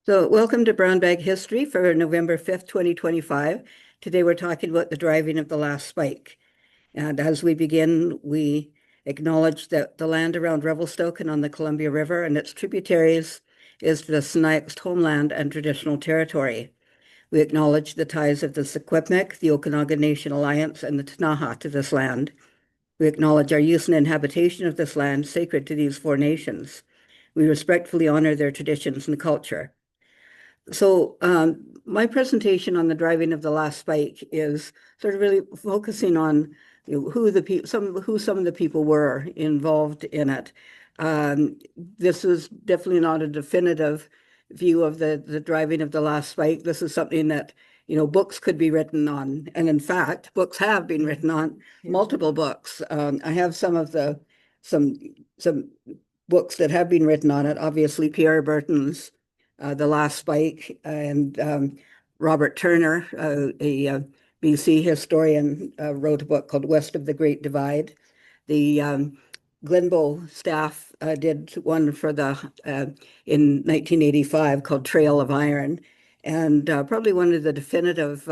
So welcome to Brown Bag History for November 5th, 2025. Today we're talking about the driving of the last spike. And as we begin, we acknowledge that the land around Revelstoke and on the Columbia River and its tributaries is the Sinixt homeland and traditional territory. We acknowledge the ties of the Secwepemc, the Okanagan Nation Alliance, and the Ktunaxa to this land. We acknowledge our use and inhabitation of this land sacred to these four nations. We respectfully honor their traditions and culture. So my presentation on the driving of the last spike is sort of really focusing on who some of the people were involved in it. This is definitely not a definitive view of the driving of the last spike. This is something that books could be written on, and in fact, books have been written on, multiple books. I have some books that have been written on it. Obviously, Pierre Berton's The Last Spike, and Robert Turner, a BC historian, wrote a book called West of the Great Divide. The Glenbow staff did one for in 1985 called Trail of Iron, and probably one of the definitive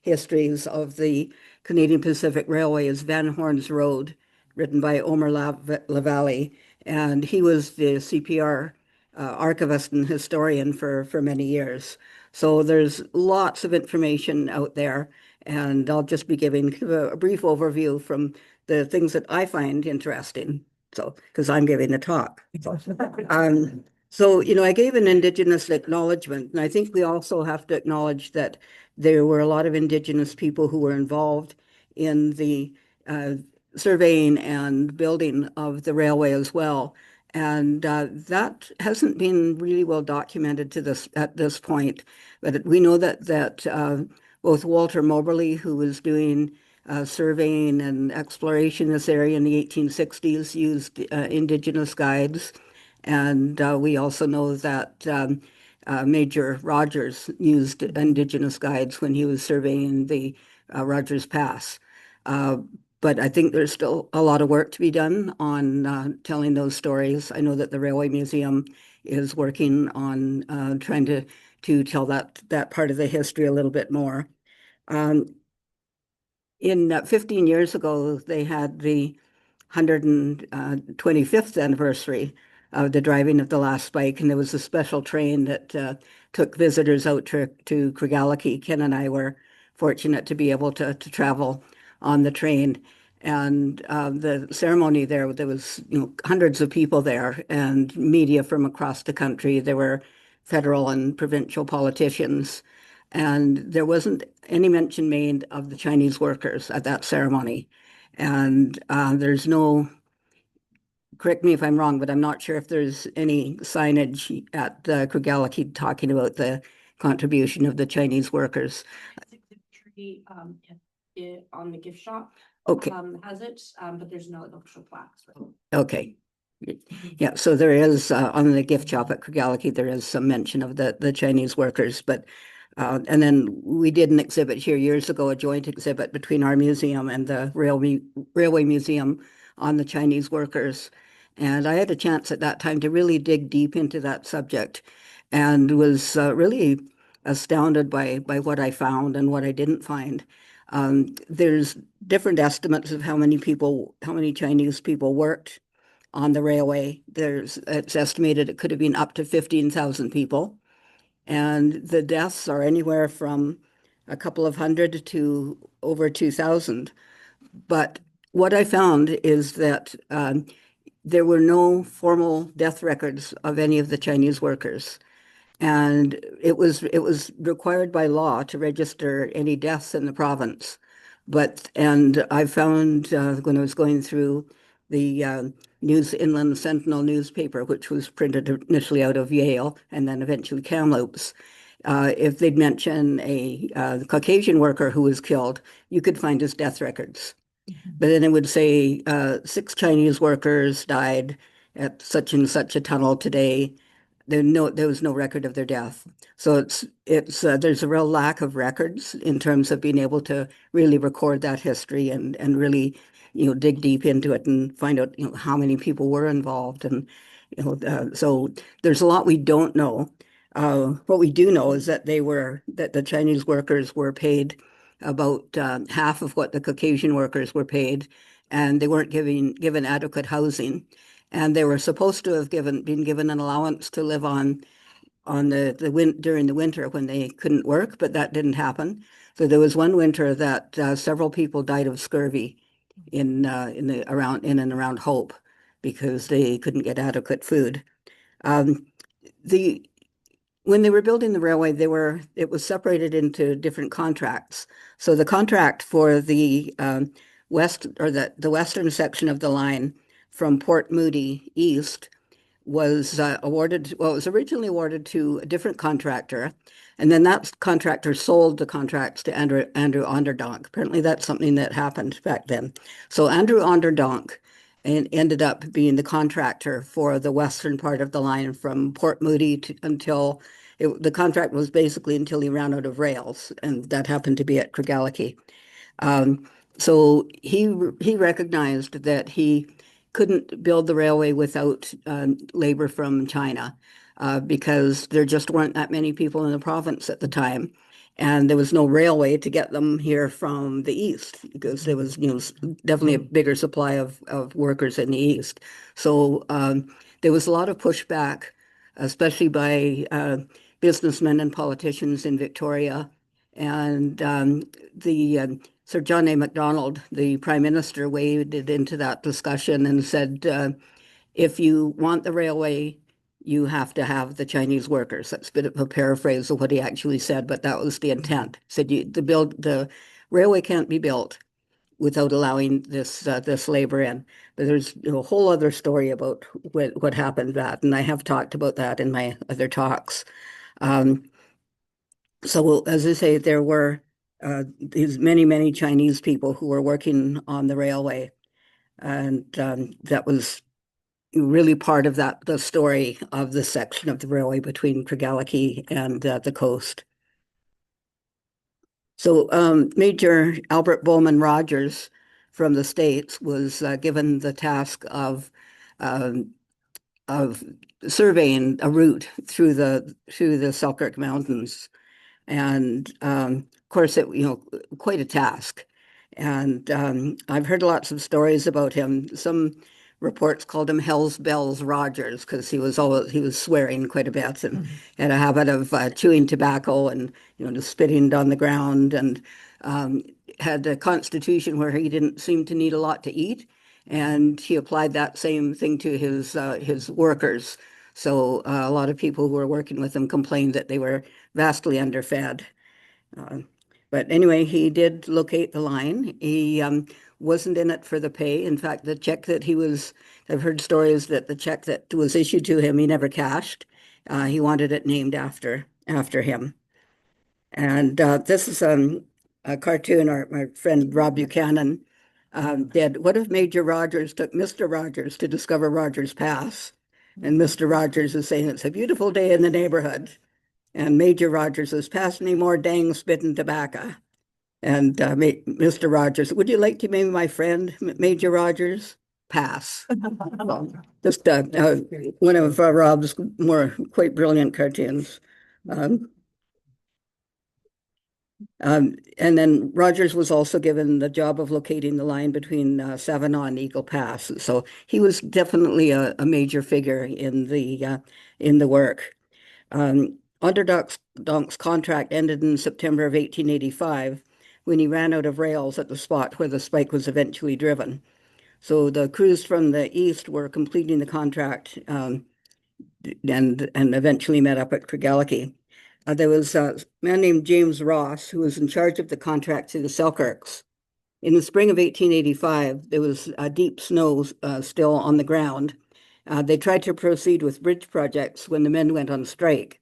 histories of the Canadian Pacific Railway is Van Horn's Road, written by Omer Lavalley, and he was the CPR archivist and historian for many years. So there's lots of information out there, and I'll just be giving a brief overview from the things that I find interesting. So, because I'm giving the talk. I gave an Indigenous acknowledgement, and I think we also have to acknowledge that there were a lot of Indigenous people who were involved in the surveying and building of the railway as well. And that hasn't been really well documented at this point. But we know that both Walter Moberly, who was doing surveying and exploration in this area in the 1860s, used Indigenous guides. And we also know that Major Rogers used Indigenous guides when he was surveying the Rogers Pass. But I think there's still a lot of work to be done on telling those stories. I know that the Railway Museum is working on trying to tell that part of the history a little bit more. In 15 years ago, they had the 125th anniversary of the driving of the last spike, and there was a special train that took visitors out to Craigellachie. Ken and I were fortunate to be able to travel on the train. And the ceremony there was hundreds of people there and media from across the country. There were federal and provincial politicians, and there wasn't any mention made of the Chinese workers at that ceremony. And there's no, correct me if I'm wrong, but I'm not sure if there's any signage at Craigellachie talking about the contribution of the Chinese workers. Tree on the gift shop Okay. Has it, but there's no official plaques. Okay. Yeah, so there is on the gift shop at Craigellachie, there is some mention of the Chinese workers, but and then we did an exhibit here years ago, a joint exhibit between our museum and the Railway Museum on the Chinese workers. And I had a chance at that time to really dig deep into that subject and was really astounded by what I found and what I didn't find. There's different estimates of how many Chinese people worked on the railway. It's estimated it could have been up to 15,000 people. And the deaths are anywhere from a couple of hundred to over 2,000. But what I found is that there were no formal death records of any of the Chinese workers. And it was required by law to register any deaths in the province. And I found when I was going through the News Inland Sentinel newspaper, which was printed initially out of Yale and then eventually Kamloops, if they'd mention a Caucasian worker who was killed, you could find his death records. But then it would say 6 Chinese workers died at such and such a tunnel today. There was no record of their death. So there's a real lack of records in terms of being able to really record that history and really dig deep into it and find out how many people were involved, and so there's a lot we don't know. What we do know is that that the Chinese workers were paid about half of what the Caucasian workers were paid, and they weren't given adequate housing, and they were supposed to have been given an allowance to live on during the winter when they couldn't work, but that didn't happen. So there was one winter that several people died of scurvy in and around Hope because they couldn't get adequate food. Um, the when they were building the railway, it was separated into different contracts. So the contract for the the western section of the line from Port Moody east was awarded, well, it was originally awarded to a different contractor, and then that contractor sold the contracts to Andrew Onderdonk. Apparently, that's something that happened back then. So Andrew Onderdonk ended up being the contractor for the western part of the line from Port Moody until the contract was basically until he ran out of rails, and that happened to be at Craigellachie. So he recognized that he couldn't build the railway without labor from China because there just weren't that many people in the province at the time. And there was no railway to get them here from the east because there was, definitely a bigger supply of workers in the east. So there was a lot of pushback, especially by businessmen and politicians in Victoria. And the Sir John A. Macdonald, the Prime Minister, waded into that discussion and said, if you want the railway, you have to have the Chinese workers. That's a bit of a paraphrase of what he actually said, but that was the intent. He said the railway can't be built without allowing this labor in. But there's a whole other story about what happened that, and I have talked about that in my other talks. So as I say, there were these many Chinese people who were working on the railway, and that was really part of the story of the section of the railway between Craigellachie and the coast. So Major Albert Bowman Rogers from the States was given the task of surveying a route through the Selkirk Mountains. And of course, quite a task. And I've heard lots of stories about him. Some reports called him Hell's Bells Rogers because he was swearing quite a bit and had a habit of chewing tobacco and just spitting on the ground, and had a constitution where he didn't seem to need a lot to eat, and he applied that same thing to his workers. So a lot of people who were working with him complained that they were vastly underfed. But anyway, he did locate the line. He wasn't in it for the pay. In fact, I've heard stories that the check that was issued to him, he never cashed. He wanted it named after him. And this is a cartoon my friend Rob Buchanan did. What if Major Rogers took Mr. Rogers to discover Rogers Pass? And Mr. Rogers is saying it's a beautiful day in the neighborhood. And Major Rogers says, pass me more dang spitting tobacco. And Mr. Rogers, would you like to be my friend, Major Rogers? Pass. Just one of Rob's quite brilliant cartoons. And then Rogers was also given the job of locating the line between Savannah and Eagle Pass. So he was definitely a major figure in the work. Onderdonk's contract ended in September of 1885 when he ran out of rails at the spot where the spike was eventually driven. So the crews from the east were completing the contract and eventually met up at Craigellachie. There was a man named James Ross who was in charge of the contract to the Selkirks. In the spring of 1885, there was deep snow still on the ground. They tried to proceed with bridge projects when the men went on strike.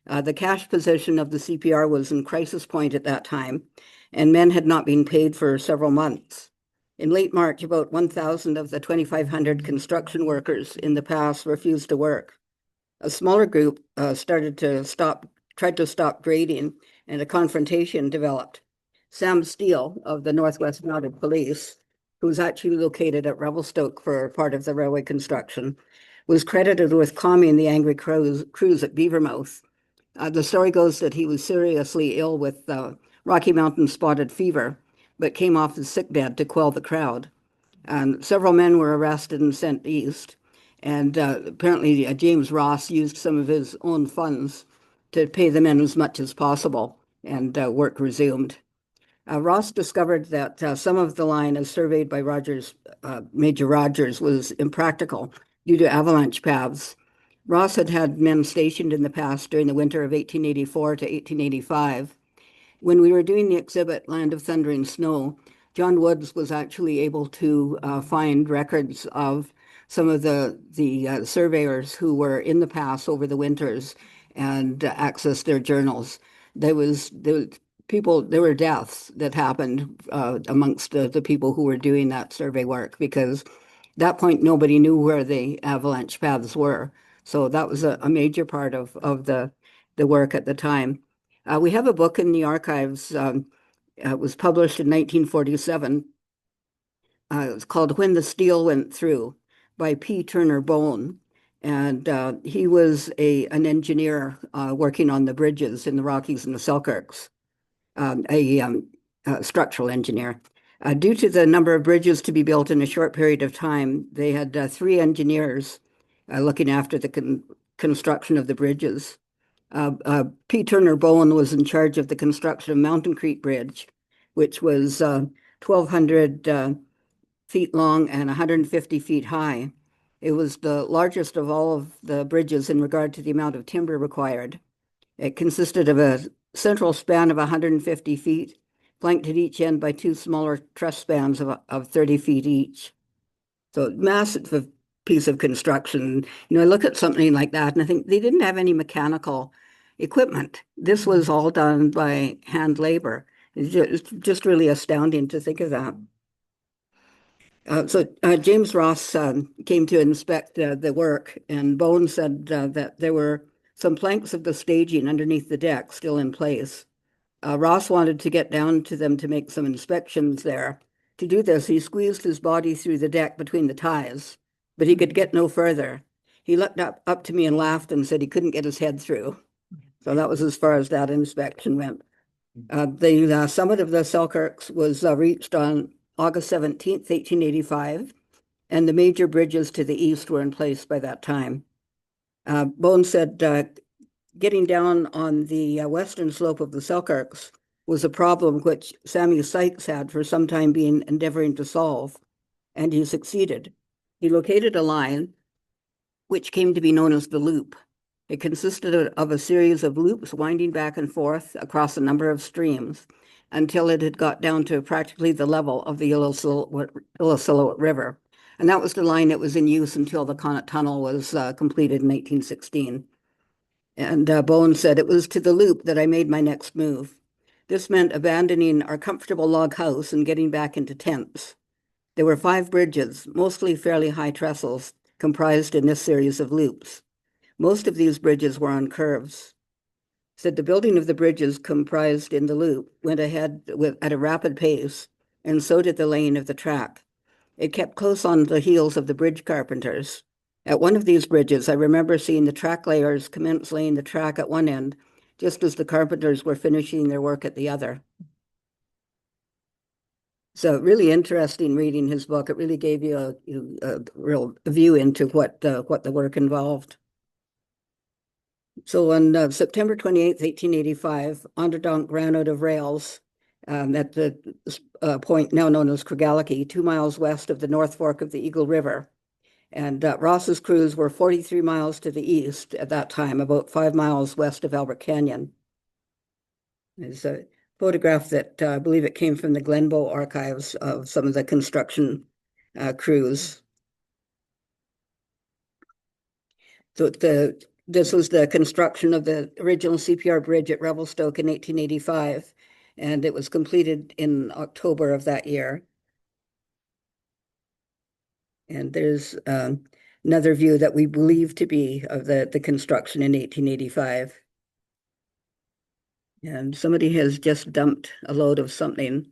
The cash position of the CPR was in crisis point at that time, and men had not been paid for several months. In late March, about 1,000 of the 2,500 construction workers in the pass refused to work. A smaller group tried to stop grading, and a confrontation developed. Sam Steele of the Northwest Mounted Police, who was actually located at Revelstoke for part of the railway construction, was credited with calming the angry crews at Beavermouth The story goes that he was seriously ill with Rocky Mountain spotted fever, but came off his sickbed to quell the crowd. Several men were arrested and sent east. And apparently, James Ross used some of his own funds to pay the men as much as possible, and work resumed. Ross discovered that some of the line, as surveyed by Major Rogers, was impractical due to avalanche paths. Ross had had men stationed in the past during the winter of 1884 to 1885. When we were doing the exhibit, Land of Thunder and Snow, John Woods was actually able to find records of some of the surveyors who were in the pass over the winters and access their journals. There were deaths that happened amongst the people who were doing that survey work, because at that point nobody knew where the avalanche paths were. So that was a major part of the work at the time. We have a book in the archives. It was published in 1947. It's called When the Steel Went Through by P. Turner Bone. And he was an engineer working on the bridges in the Rockies and the Selkirks, a structural engineer. Due to the number of bridges to be built in a short period of time, they had 3 engineers looking after the construction of the bridges. P. Turner Bowen was in charge of the construction of Mountain Creek Bridge, which was 1,200 feet long and 150 feet high. It was the largest of all of the bridges in regard to the amount of timber required. It consisted of a central span of 150 feet, flanked at each end by 2 smaller truss spans of 30 feet each. So massive piece of construction. I look at something like that and I think they didn't have any mechanical equipment. This was all done by hand labor. It's just really astounding to think of that. So James Ross came to inspect the work, and Bone said that there were some planks of the staging underneath the deck still in place. Ross wanted to get down to them to make some inspections there. To do this, he squeezed his body through the deck between the ties, but he could get no further. He looked up to me and laughed and said he couldn't get his head through. So that was as far as that inspection went. The summit of the Selkirks was reached on August 17th, 1885, and the major bridges to the east were in place by that time. Bone said getting down on the western slope of the Selkirks was a problem which Sammy Sykes had for some time been endeavoring to solve, and he succeeded. He located a line which came to be known as the Loop. It consisted of a series of loops winding back and forth across a number of streams until it had got down to practically the level of the Illecillewaet River. And that was the line that was in use until the Connaught Tunnel was completed in 1816. And Bone said, "It was to the loop that I made my next move. This meant abandoning our comfortable log house and getting back into tents. There were 5 bridges, mostly fairly high trestles, comprised in this series of loops. Most of these bridges were on curves." Said the building of the bridges comprised in the loop went ahead at a rapid pace, and so did the laying of the track. It kept close on the heels of the bridge carpenters. At one of these bridges, I remember seeing the track layers commence laying the track at one end, just as the carpenters were finishing their work at the other. So really interesting reading his book. It really gave you a real view into what the work involved. So on September 28th, 1885, Onderdonk ran out of rails at the point now known as Craigellachie, 2 miles west of the North Fork of the Eagle River. And Ross's crews were 43 miles to the east at that time, about 5 miles west of Albert Canyon. There's a photograph that I believe it came from the Glenbow archives of some of the construction crews. So this was the construction of the original CPR bridge at Revelstoke in 1885, and it was completed in October of that year. And there's another view that we believe to be of the construction in 1885. And somebody has just dumped a load of something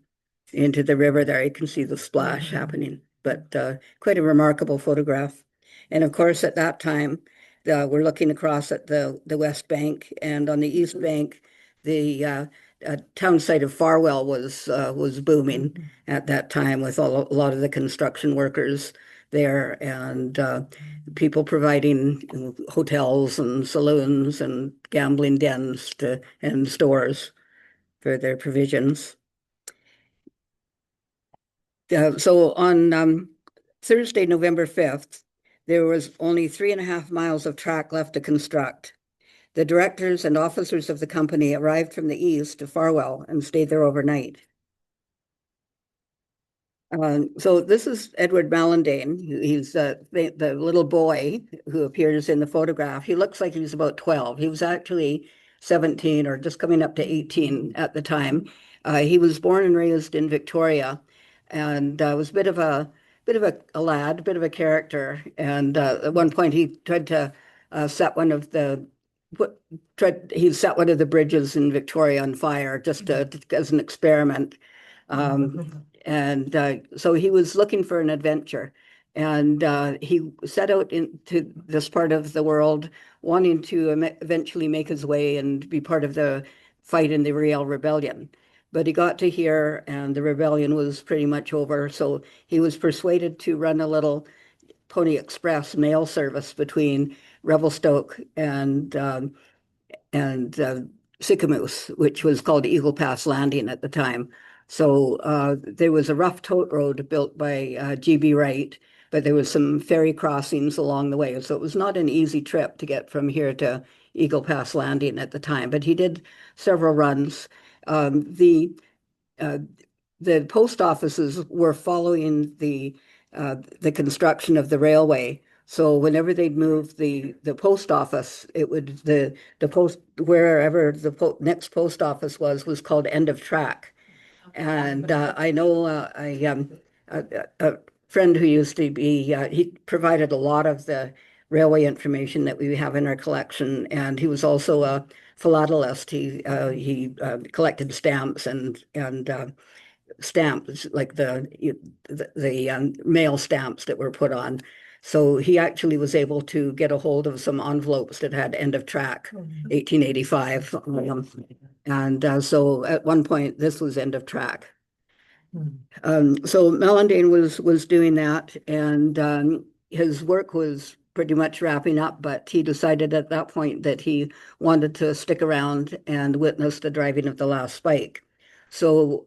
into the river there. You can see the splash happening, but quite a remarkable photograph. And of course, at that time, we're looking across at the West Bank, and on the East Bank, the town site of Farwell was booming at that time with a lot of the construction workers there and people providing hotels and saloons and gambling dens and stores for their provisions. So on Thursday, November 5th, there was only 3.5 miles of track left to construct. The directors and officers of the company arrived from the east to Farwell and stayed there overnight. So this is Edward Mallandane. He's the little boy who appears in the photograph. He looks like he's about 12. He was actually 17 or just coming up to 18 at the time. He was born and raised in Victoria, and was a bit of a lad, a bit of a character. And at one point, he tried to set one of the he set one of the bridges in Victoria on fire just as an experiment. And so he was looking for an adventure, and he set out into this part of the world, wanting to eventually make his way and be part of the fight in the Riel Rebellion. But he got to here, and the rebellion was pretty much over. So he was persuaded to run a little Pony Express mail service between Revelstoke and Sicamous, which was called Eagle Pass Landing at the time. So there was a rough tote road built by G.B. Wright, but there was some ferry crossings along the way. So it was not an easy trip to get from here to Eagle Pass Landing at the time, but he did several runs. The post offices were following the construction of the railway. So whenever they'd move the post office, it would the post wherever the next post office was called end of track. And I know a friend who used to be he provided a lot of the railway information that we have in our collection, and he was also a philatelist. He collected stamps and stamps like the mail stamps that were put on. So he actually was able to get a hold of some envelopes that had end of track 1885. And so at one point this was end of track. So Mallandane was doing that, and his work was pretty much wrapping up, but he decided at that point that he wanted to stick around and witness the driving of the last spike. So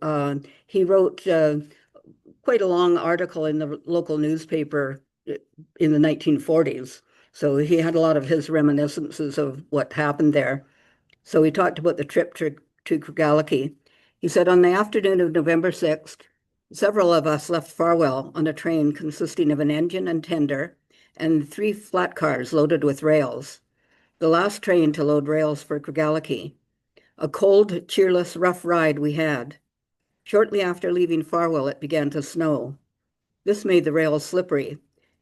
he wrote quite a long article in the local newspaper in the 1940s. So he had a lot of his reminiscences of what happened there. So he talked about the trip to Craigellachie. He said, on the afternoon of November 6th, several of us left Farwell on a train consisting of an engine and tender and 3 flat cars loaded with rails. The last train to load rails for Craigellachie. A cold, cheerless, rough ride we had. Shortly after leaving Farwell, it began to snow. This made the rails slippery,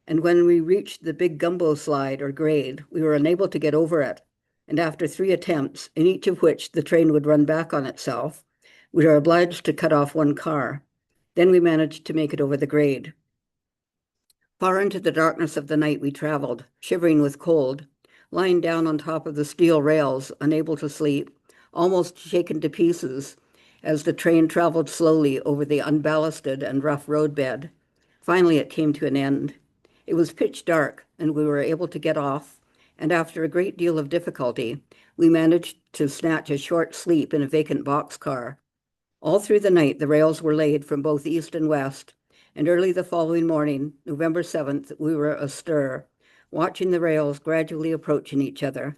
and when we reached the big gumbo slide or grade, we were unable to get over it. And after 3 attempts, in each of which the train would run back on itself, we were obliged to cut off 1 car. Then we managed to make it over the grade. Far into the darkness of the night we traveled, shivering with cold, lying down on top of the steel rails, unable to sleep, almost shaken to pieces, as the train traveled slowly over the unballasted and rough roadbed. Finally, it came to an end. It was pitch dark, and we were able to get off, and after a great deal of difficulty, we managed to snatch a short sleep in a vacant boxcar. All through the night, the rails were laid from both east and west, and early the following morning, November 7th, we were astir, watching the rails gradually approaching each other.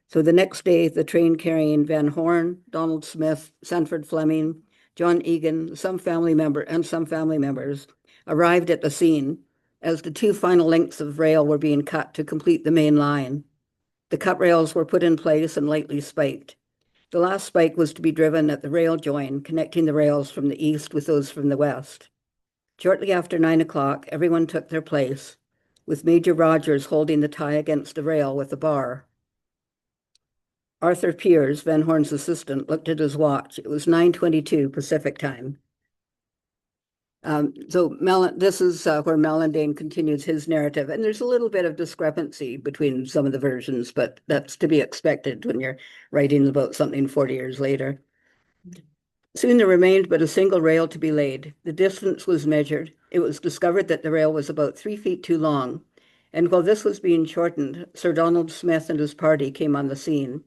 So the next day, the train carrying Van Horn, Donald Smith, Sanford Fleming, John Egan, some family members arrived at the scene as the 2 final lengths of rail were being cut to complete the main line. The cut rails were put in place and lightly spiked. The last spike was to be driven at the rail join, connecting the rails from the east with those from the west. Shortly after 9 o'clock, everyone took their place, with Major Rogers holding the tie against the rail with a bar. Arthur Piers, Van Horn's assistant, looked at his watch. It was 9:22 Pacific time. This is where Mellandane continues his narrative, and there's a little bit of discrepancy between some of the versions, but that's to be expected when you're writing about something 40 years later. Soon there remained but a single rail to be laid. The distance was measured. It was discovered that the rail was about 3 feet too long. And while this was being shortened, Sir Donald Smith and his party came on the scene.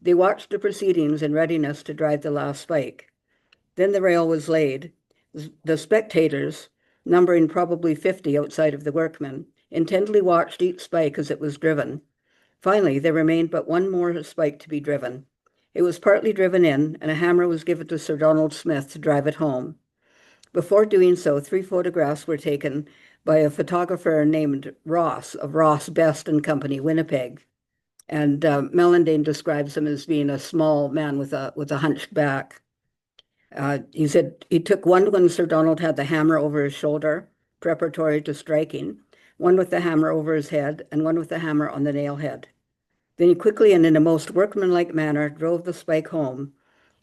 They watched the proceedings in readiness to drive the last spike. Then the rail was laid. The spectators, numbering probably 50 outside of the workmen, intently watched each spike as it was driven. Finally, there remained but one more spike to be driven. It was partly driven in, and a hammer was given to Sir Donald Smith to drive it home. Before doing so, 3 photographs were taken by a photographer named Ross of Ross Best and Company, Winnipeg. And Mellandane describes him as being a small man with a hunched back. He said he took one when Sir Donald had the hammer over his shoulder, preparatory to striking, one with the hammer over his head, and one with the hammer on the nail head. Then he quickly and in a most workmanlike manner drove the spike home.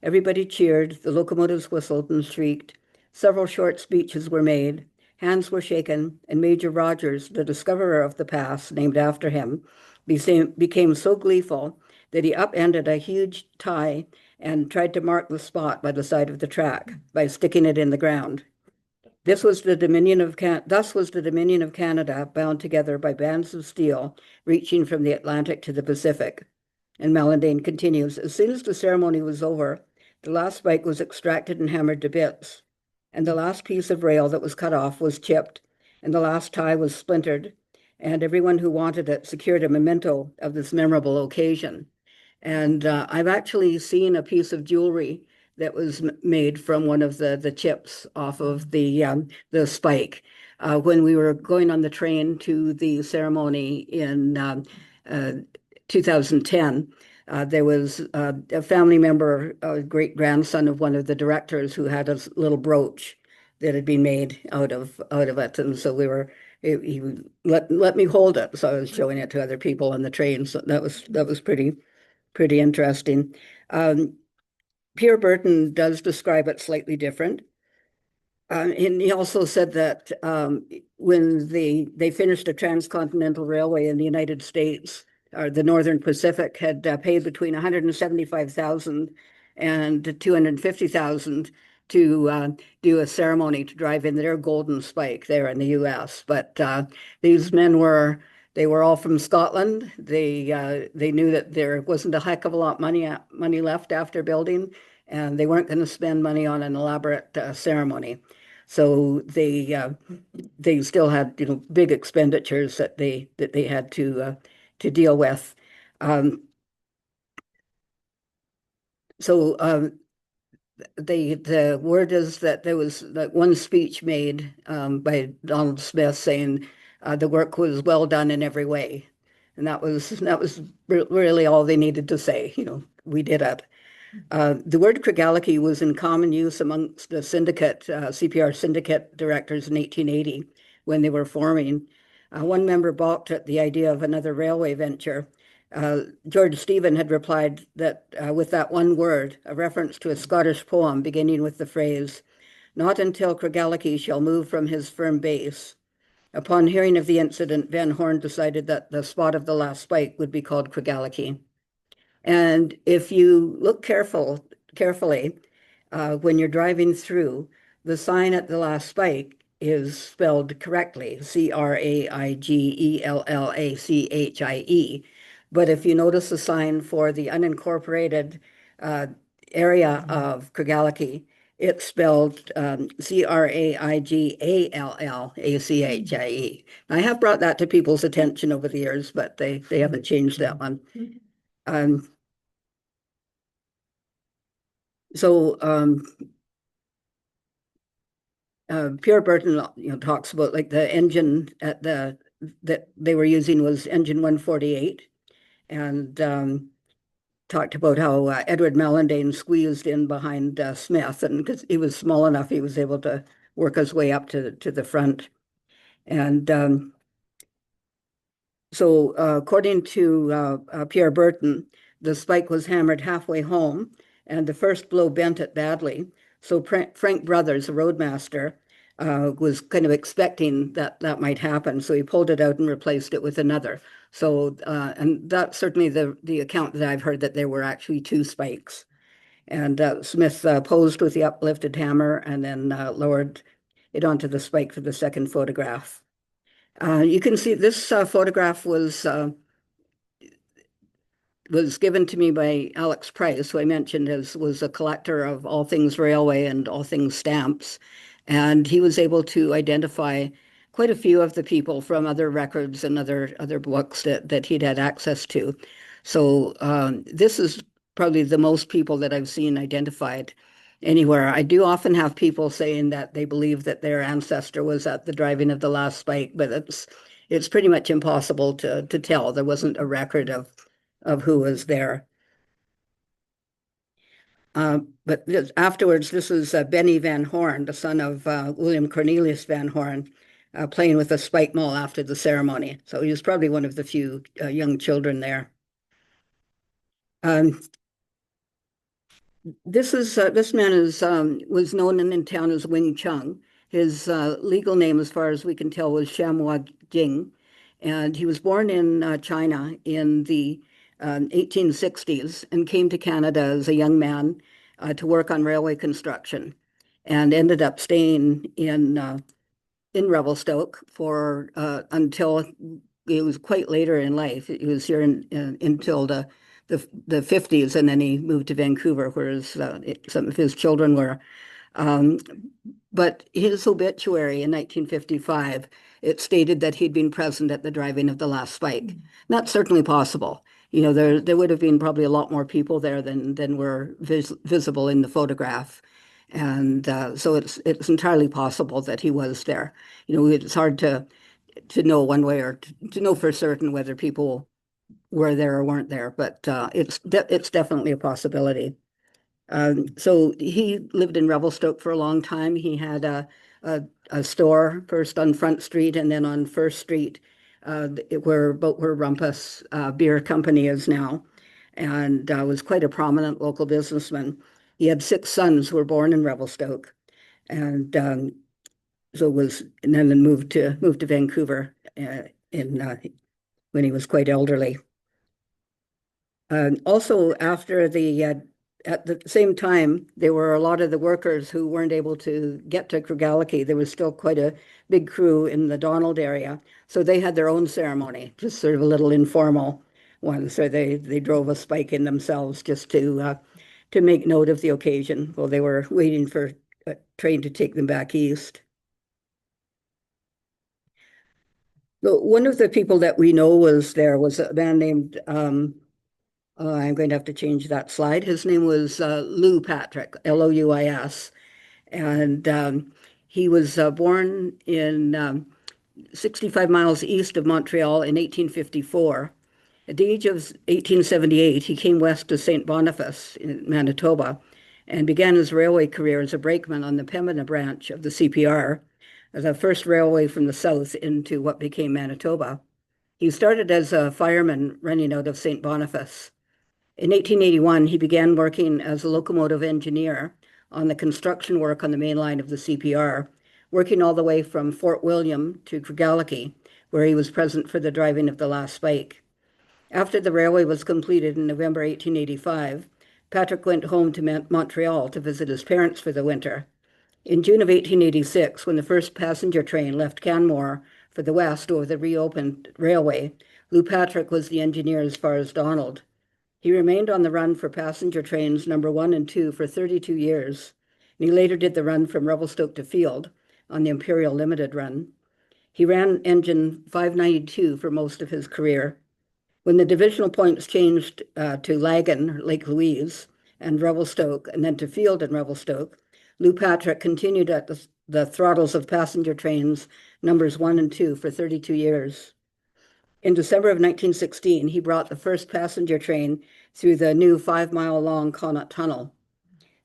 Everybody cheered, the locomotives whistled and shrieked. Several short speeches were made, hands were shaken, and Major Rogers, the discoverer of the pass, named after him, became so gleeful that he upended a huge tie and tried to mark the spot by the side of the track by sticking it in the ground. Thus was the Dominion of Canada bound together by bands of steel reaching from the Atlantic to the Pacific. And Mellandane continues, as soon as the ceremony was over, the last spike was extracted and hammered to bits, and the last piece of rail that was cut off was chipped, and the last tie was splintered, and everyone who wanted it secured a memento of this memorable occasion. And I've actually seen a piece of jewelry that was made from one of the chips off of the spike. When we were going on the train to the ceremony in 2010, there was a family member, a great-grandson of one of the directors, who had a little brooch that had been made out of it. And so he let me hold it. So I was showing it to other people on the train. So that was pretty interesting. Pierre Berton does describe it slightly different. And he also said that when they finished a transcontinental railway in the United States, or the Northern Pacific had paid between $175,000 and $250,000 to do a ceremony to drive in their golden spike there in the U.S. But these men they were all from Scotland. They knew that there wasn't a heck of a lot money left after building, and they weren't going to spend money on an elaborate ceremony. So they still had big expenditures that they had to deal with. The word is that there was that one speech made by Donald Smith saying the work was well done in every way, and that was really all they needed to say. We did it. The word Craigellachie was in common use amongst the syndicate, CPR syndicate directors in 1880 when they were forming. One member balked at the idea of another railway venture. George Stephen had replied that with that one word, a reference to a Scottish poem beginning with the phrase, "Not until Craigellachie shall move from his firm base." Upon hearing of the incident, Van Horn decided that the spot of the last spike would be called Craigellachie. And if you look carefully, when you're driving through, the sign at the last spike is spelled correctly, Craigellachie. But if you notice the sign for the unincorporated area of Craigellachie, it's spelled Craigallachie. I have brought that to people's attention over the years, but they haven't changed that one. Pierre Berton, talks about like the engine that they were using was engine 148, and talked about how Edward Mellandane squeezed in behind Smith, and because he was small enough, he was able to work his way up to the front. And so according to Pierre Berton, the spike was hammered halfway home, and the first blow bent it badly. So Frank Brothers, the roadmaster, was kind of expecting that that might happen. So he pulled it out and replaced it with another. So, and that's certainly the account that I've heard, that there were actually two spikes. And Smith posed with the uplifted hammer and then lowered it onto the spike for the second photograph. You can see this photograph was given to me by Alex Price, who I mentioned was a collector of all things railway and all things stamps. And he was able to identify quite a few of the people from other records and other books that he'd had access to. So this is probably the most people that I've seen identified anywhere. I do often have people saying that they believe that their ancestor was at the driving of the last spike, but it's pretty much impossible to tell. There wasn't a record of who was there. But afterwards, this is Benny Van Horn, the son of William Cornelius Van Horn, playing with a spike maul after the ceremony. So he was probably one of the few young children there. This man was known in town as Wing Chung. His legal name, as far as we can tell, was Shamwa Jing, and he was born in China in the 1860s and came to Canada as a young man to work on railway construction, and ended up staying in Revelstoke for until it was quite later in life. He was here until the 50s, and then he moved to Vancouver, where some of his children were. But his obituary in 1955, it stated that he'd been present at the driving of the last spike. That's certainly possible. You know, there would have been probably a lot more people there than were visible in the photograph. And so it's entirely possible that he was there. You know, it's hard to know one way or to know for certain whether people were there or weren't there, but it's definitely a possibility. So he lived in Revelstoke for a long time. He had a store first on Front Street and then on First Street, where Rumpus Beer Company is now, and was quite a prominent local businessman. He had 6 sons who were born in Revelstoke, and and then moved to Vancouver when he was quite elderly. Also, at the same time, there were a lot of the workers who weren't able to get to Craigellachie. There was still quite a big crew in the Donald area, so they had their own ceremony, just sort of a little informal one. So they drove a spike in themselves just to make note of the occasion while they were waiting for a train to take them back east. So one of the people that we know was a man named I'm going to have to change that slide. His name was Lou Patrick, Louis, and he was born in 65 miles east of Montreal in 1854. At the age of 1878, he came west to St. Boniface in Manitoba and began his railway career as a brakeman on the Pembina branch of the CPR, the first railway from the south into what became Manitoba. He started as a fireman running out of St. Boniface. In 1881, he began working as a locomotive engineer on the construction work on the main line of the CPR, working all the way from Fort William to Craigellachie, where he was present for the driving of the last spike. After the railway was completed in November 1885, Patrick went home to Montreal to visit his parents for the winter. In June of 1886, when the first passenger train left Canmore for the west over the reopened railway, Lou Patrick was the engineer as far as Donald. He remained on the run for passenger trains number 1 and 2 for 32 years, and he later did the run from Revelstoke to Field on the Imperial Limited run. He ran engine 592 for most of his career. When the divisional points changed to Lagan, Lake Louise, and Revelstoke, and then to Field and Revelstoke, Lou Patrick continued at the throttles of passenger trains numbers 1 and 2 for 32 years. In December of 1916, he brought the first passenger train through the new 5-mile-long Connaught Tunnel.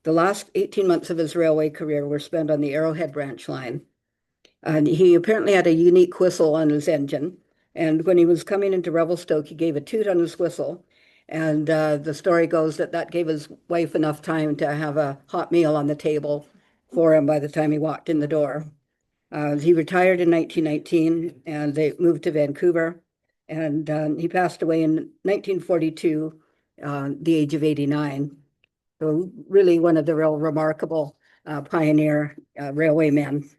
The last 18 months of his railway career were spent on the Arrowhead branch line. And he apparently had a unique whistle on his engine. And when he was coming into Revelstoke, he gave a toot on his whistle. And the story goes that gave his wife enough time to have a hot meal on the table for him by the time he walked in the door. He retired in 1919 and they moved to Vancouver. And he passed away in 1942, the age of 89. So really one of the real remarkable pioneer railwaymen.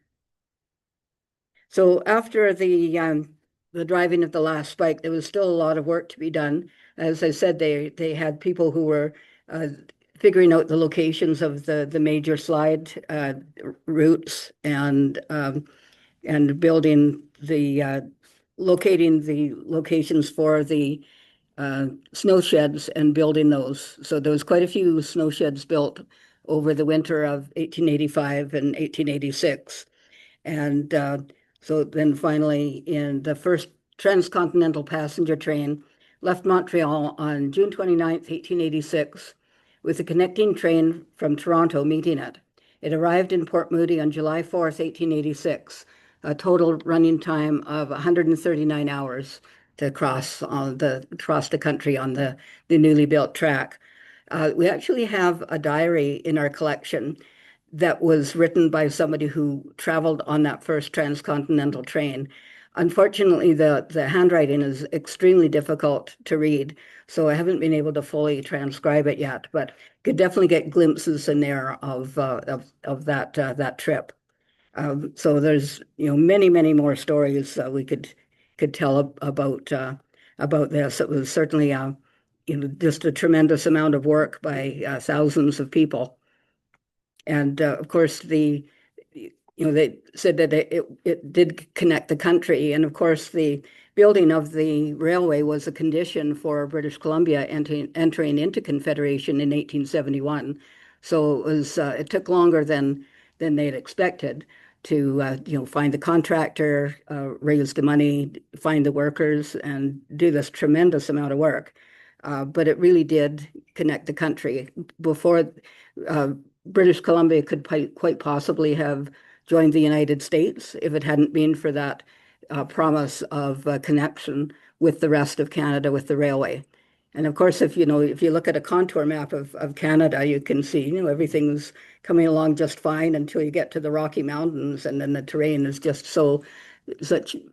So after the driving of the last spike, there was still a lot of work to be done. As I said, they had people who were figuring out the locations of the major slide routes and building locating the locations for the snow sheds and building those. So there was quite a few snow sheds built over the winter of 1885 and 1886. And so then finally, in the first transcontinental passenger train left Montreal on June 29th, 1886, with a connecting train from Toronto meeting it. It arrived in Port Moody on July 4th, 1886, a total running time of 139 hours to cross the country on the newly built track. We actually have a diary in our collection that was written by somebody who traveled on that first transcontinental train. Unfortunately, the handwriting is extremely difficult to read, so I haven't been able to fully transcribe it yet, but could definitely get glimpses in there of that trip. So there's many more stories we could tell about this. It was certainly just a tremendous amount of work by thousands of people. And of course, they said that it did connect the country. And of course, the building of the railway was a condition for British Columbia entering into Confederation in 1871. So it took longer than they'd expected to find the contractor, raise the money, find the workers, and do this tremendous amount of work. But it really did connect the country. Before British Columbia could quite possibly have joined the United States if it hadn't been for that promise of connection with the rest of Canada with the railway. And of course, if you look at a contour map of Canada, you can see everything's coming along just fine until you get to the Rocky Mountains, and then the terrain is just so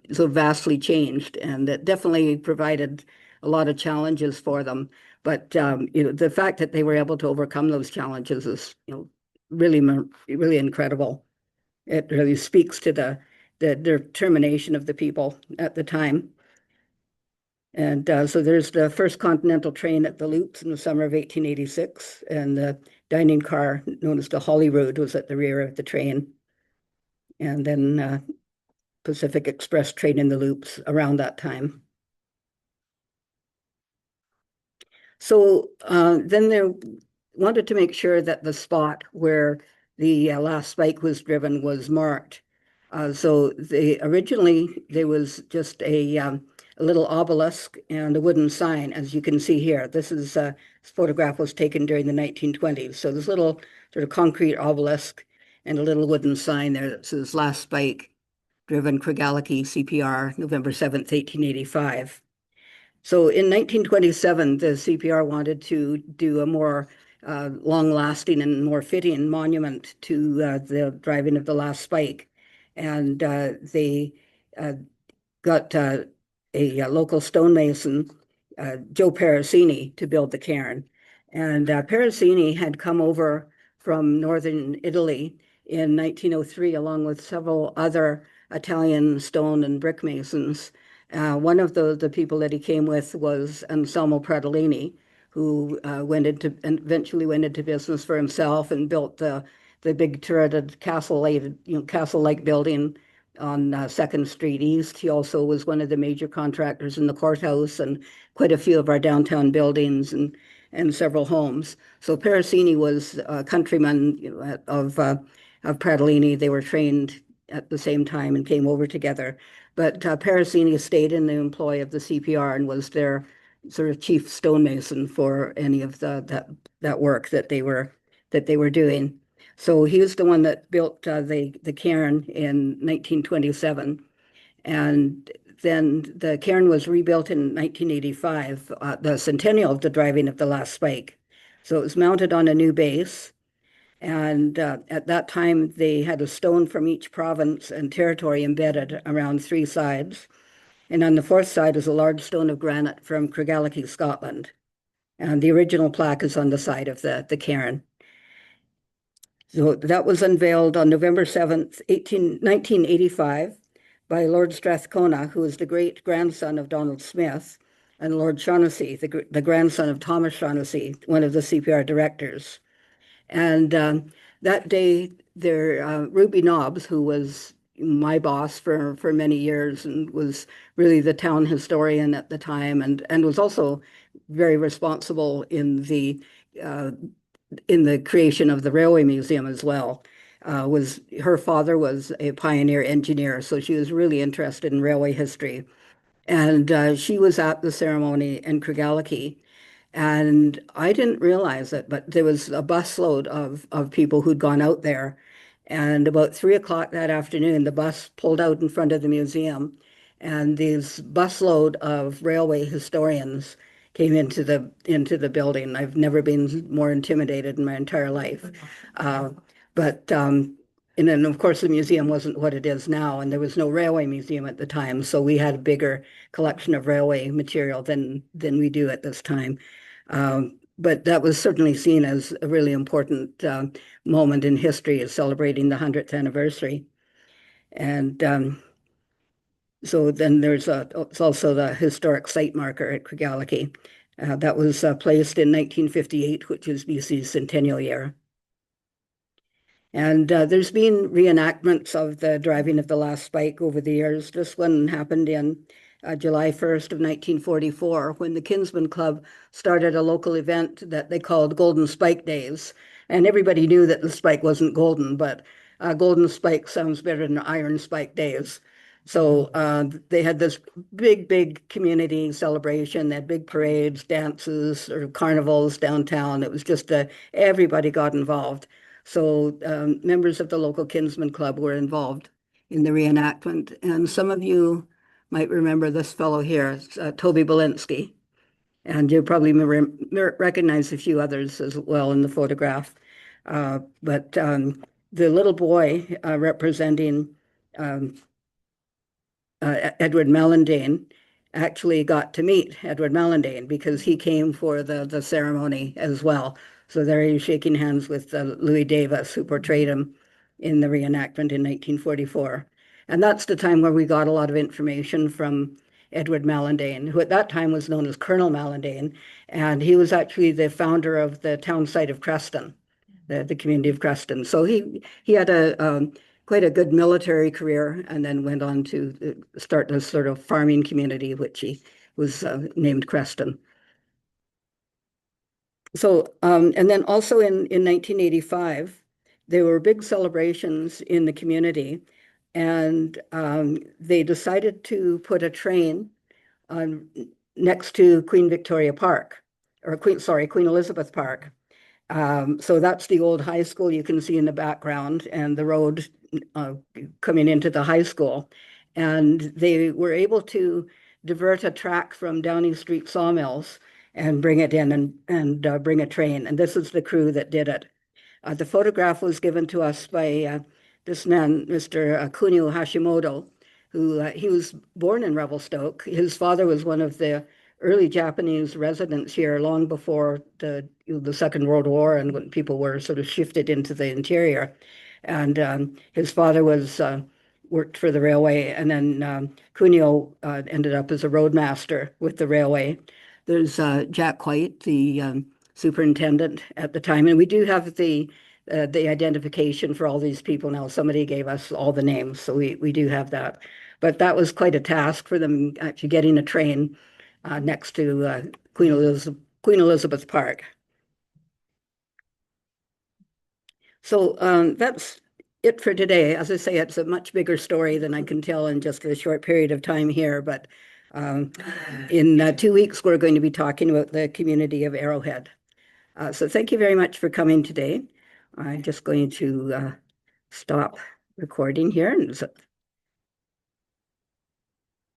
vastly changed, and it definitely provided a lot of challenges for them. But the fact that they were able to overcome those challenges is really really incredible. It really speaks to the determination of the people at the time. And so there's the first continental train at the Loops in the summer of 1886, and the dining car known as the Holyrood was at the rear of the train. And then Pacific Express train in the Loops around that time. So then they wanted to make sure that the spot where the last spike was driven was marked. So originally there was just a little obelisk and a wooden sign, as you can see here. This photograph was taken during the 1920s. So this little sort of concrete obelisk and a little wooden sign there that says last spike driven Craigellachie CPR November 7th, 1885. So in 1927, the CPR wanted to do a more long-lasting and more fitting monument to the driving of the last spike. And they got a local stonemason, Joe Perricini, to build the cairn. And Perricini had come over from northern Italy in 1903, along with several other Italian stone and brick masons. One of the people that he came with was Anselmo Pratolini, who eventually went into business for himself and built the big turreted castle-like building on 2nd Street East. He also was one of the major contractors in the courthouse and quite a few of our downtown buildings and several homes. So Perricini was a countryman of Pratolini. They were trained at the same time and came over together. But Perricini stayed in the employ of the CPR and was their sort of chief stonemason for any of that work that they were doing. So he was the one that built the cairn in 1927, and then the cairn was rebuilt in 1985, the centennial of the driving of the last spike. So it was mounted on a new base, And at that time, they had a stone from each province and territory embedded around three sides. And on the fourth side is a large stone of granite from Craigellachie, Scotland. And the original plaque is on the side of the cairn. So that was unveiled on November 7th, 1985 by Lord Strathcona, who was the great-grandson of Donald Smith, and Lord Shaughnessy, the grandson of Thomas Shaughnessy, one of the CPR directors. And that day, Ruby Nobbs, who was my boss for many years and was really the town historian at the time, and was also very responsible uh, in the creation of the Railway Museum as well. Her father was a pioneer engineer, so she was really interested in railway history. And she was at the ceremony in Craigellachie. And I didn't realize it, but there was a busload of people who'd gone out there. And about 3 o'clock that afternoon, the bus pulled out in front of the museum, and these busload of railway historians came into the building. I've never been more intimidated in my entire life. Uh, but and then of course the museum wasn't what it is now, and there was no railway museum at the time, so we had a bigger collection of railway material than we do at this time. But that was certainly seen as a really important moment in history, is celebrating the 100th anniversary. And so then it's also the historic site marker at Craigellachie. That was placed in 1958, which is BC's centennial year. And there's been reenactments of the driving of the last spike over the years. This one happened in July 1st of 1944, when the Kinsman Club started a local event that they called Golden Spike Days. And everybody knew that the spike wasn't golden, but Golden Spike sounds better than Iron Spike Days. So they had this big community celebration. They had big parades, dances, or carnivals downtown. It was just everybody got involved. So members of the local Kinsman Club were involved in the reenactment. And some of you might remember this fellow here, Toby Belinsky. And you probably recognize a few others as well in the photograph. But the little boy representing Edward Malindane actually got to meet Edward Malindane because he came for the ceremony as well. So there he was shaking hands with Louis Davis, who portrayed him in the reenactment in 1944. And that's the time where we got a lot of information from Edward Malindane, who at that time was known as Colonel Malindane. And he was actually the founder of the town site of Creston, the community of Creston. So he had quite a good military career, and then went on to start a sort of farming community, which he was named Creston. So, and then also in 1985, there were big celebrations in the community, and they decided to put a train next to Queen Victoria Park, or Queen Elizabeth Park. So that's the old high school you can see in the background, and the road coming into the high school. And they were able to divert a track from Downing Street Sawmills and bring it in and bring a train. And this is the crew that did it. The photograph was given to us by this man, Mr. Kunio Hashimoto, who he was born in Revelstoke. His father was one of the early Japanese residents here long before the Second World War, and when people were sort of shifted into the interior. And his father worked for the railway, and then Kunio ended up as a roadmaster with the railway. There's Jack White, the superintendent at the time, and we do have the identification for all these people now. Somebody gave us all the names, so we do have that. But that was quite a task for them, actually getting a train next to Queen Elizabeth Park. So that's it for today. As I say, it's a much bigger story than I can tell in just a short period of time here. But in 2 weeks, we're going to be talking about the community of Arrowhead. So thank you very much for coming today. I'm just going to stop recording here. And